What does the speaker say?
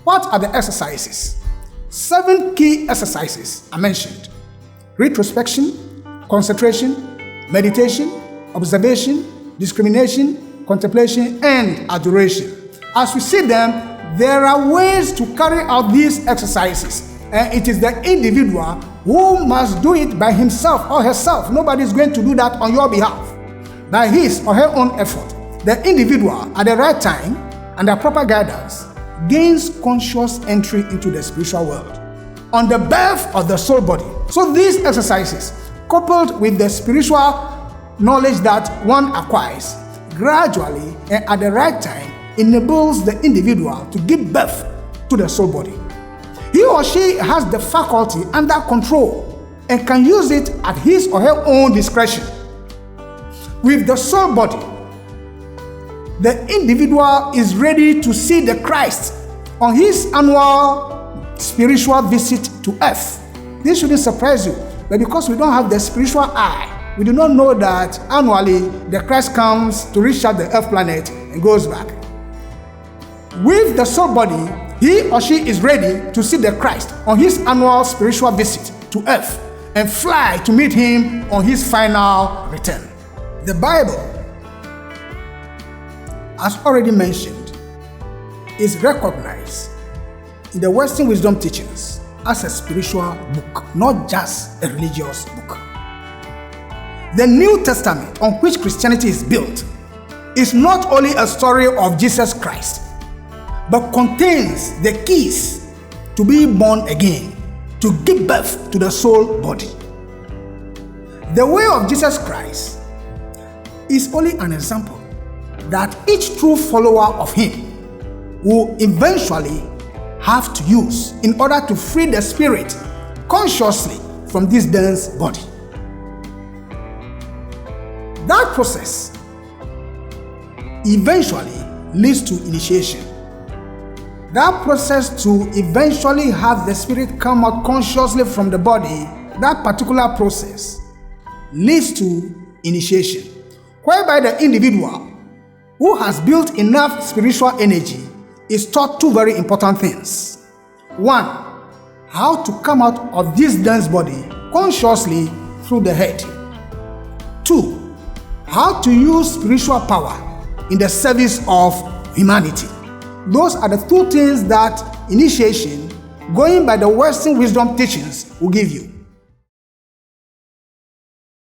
What are the exercises? 7 key exercises are mentioned: retrospection, concentration, meditation, observation, discrimination, contemplation, and adoration. As we see them, there are ways to carry out these exercises, and it is the individual who must do it by himself or herself. Nobody is going to do that on your behalf. By his or her own effort, the individual at the right time and the proper guidance gains conscious entry into the spiritual world on the birth of the soul body. So these exercises, coupled with the spiritual knowledge that one acquires, gradually and at the right time enables the individual to give birth to the soul body. He or she has the faculty under control and can use it at his or her own discretion. With the soul body, the individual is ready to see the Christ on his annual spiritual visit to earth. This shouldn't surprise you, but because we don't have the spiritual eye, we do not know that annually the Christ comes to reach out the earth planet and goes back. With the soul body, he or she is ready to see the Christ on his annual spiritual visit to earth and fly to meet him on his final return. The Bible, as already mentioned, is recognized in the Western wisdom teachings as a spiritual book, not just a religious book. The New Testament, on which Christianity is built, is not only a story of Jesus Christ, but contains the keys to be born again, to give birth to the soul body. The way of Jesus Christ is only an example that each true follower of him will eventually have to use in order to free the spirit consciously from this dense body. That process eventually leads to initiation. That process to eventually have the spirit come out consciously from the body, that particular process leads to initiation, whereby the individual who has built enough spiritual energy is taught 2 very important things. 1, how to come out of this dense body consciously through the head. 2, how to use spiritual power in the service of humanity. Those are the 2 things that initiation, going by the Western wisdom teachings, will give you.